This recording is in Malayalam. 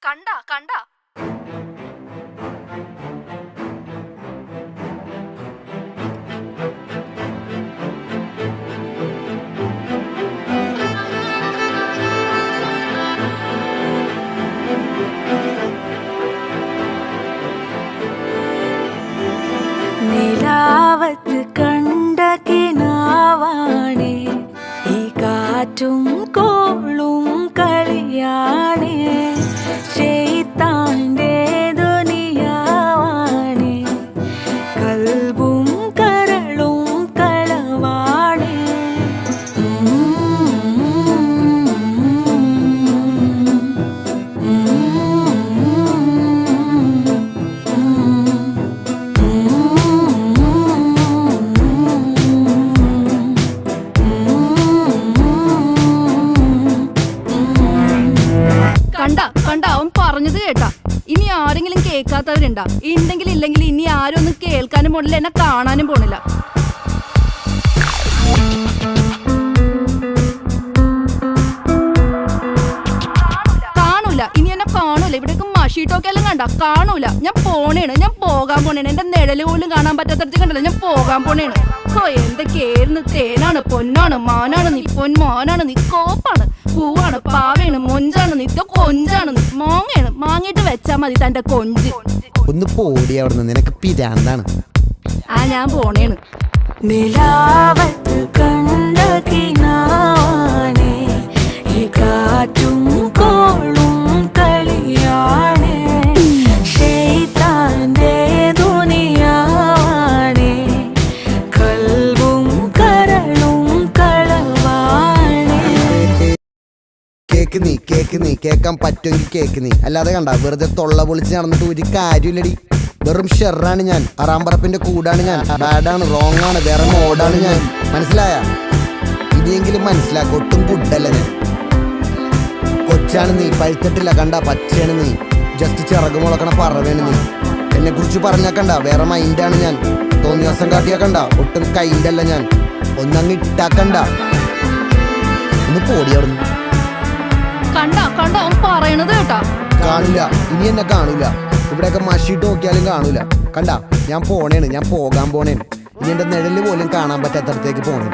കണ്ടാ കണ്ടാ നിലാവത്ത് കണ്ട കിനാവാണേ ഈ കാറ്റും കോളും കളിയാണേ ശൈത്താന്റെ ദുനിയാവാണേ കൽബും കരളും കളവാണേ കണ്ട അവൻ പറഞ്ഞത് കേട്ടാ. ഇനി ആരെങ്കിലും കേൾക്കാത്തവരുണ്ടാ? ഉണ്ടെങ്കിൽ ഇല്ലെങ്കിൽ ഇനി ആരും ഒന്നും കേൾക്കാനും പോണില്ല, എന്നെ കാണാനും പോണില്ല. കാണൂല, ഇനി എന്നെ കാണൂല. ഇവിടേക്ക് മഷീട്ടോക്കെല്ലാം കണ്ട കാണൂല. ഞാൻ പോണേണ്, ഞാൻ പോകാൻ പോണേണ്. എന്റെ നിഴല് പോലും കാണാൻ പറ്റാത്തടത്ത് കണ്ടല്ലോ, ഞാൻ പോകാൻ പോണേണ്. ഓ എന്തൊക്കെയായിരുന്നു. തേനാണ്, പൊന്നാണ്, മാനാണ് നീ, പൊന്മാനാണ് നീ, കോപ്പാണ്, പൂവാണ്, പാവയാണ്, മൊഞ്ചാണ് നീ, കൊഞ്ചാണ് നീ, മാങ്ങയാണ്. മാങ്ങിട്ട് വെച്ചാ മതി തന്റെ കൊഞ്ച്. ഒന്ന് പോടി അവിടുന്ന്, നിനക്ക് പിരാന്താണ്. ഞാൻ പോണേണ്. നിലാവത്ത് കണ്ട കിനാവാണേ ഈ കാറ്റും കോളും കളിയാണേ ശൈത്താന്റെ ദുനിയാവാണേ കൽബും കരളും കളവാണേ. കേക്ക് നീ കേക്കാൻ പറ്റുമെങ്കിൽ കേക്ക് നീ. അല്ലാതെ കണ്ട വെറുതെ തൊള്ള പൊളിച്ച് നടന്നിട്ട് ഒരു കാര്യമില്ലടി. വെറും ഷെറാണ് ഞാൻ, അറാമ്പറപ്പിന്റെ കൂടാണ് ഞാൻ, ബാഡാണ്, റോങ് ആണ്, വേറെ മോഡാണ് ഞാൻ. മനസ്സിലായ? ഇനിയെങ്കിലും മനസ്സിലാക്കും. ഒട്ടും ഫുഡല്ല ഞാൻ. കൊച്ചാണ് നീ, പഴുത്തിട്ടില്ല കണ്ട, പച്ചയാണ് നീ, ജസ്റ്റ് ചിറക് മുളക്കണ പറവേണ് നീ. എന്നെ കുറിച്ച് പറഞ്ഞാക്കണ്ട, വേറെ മൈൻഡാണ് ഞാൻ. തോന്നിയ ദിവസം കാട്ടിയാക്കണ്ട, ഒട്ടും കൈൻഡല്ല ഞാൻ. ഒന്നങ്ങ് ഇട്ടാക്കണ്ട. ഒന്ന് പോടി അവിടുന്ന്. കണ്ട അവൻ പറയണത് കേട്ടാ. കാണില്ല, ഇനി എന്നെ കാണൂല. ഇവിടെയൊക്കെ മഷിട്ട് നോക്കിയാലും കാണൂല. കണ്ട ഞാൻ പോണേണ്, ഞാൻ പോകാൻ പോണേണ്. ഇനി എന്റെ നിഴല് പോലും കാണാൻ പറ്റാത്തടത്തേക്ക് പോണേ.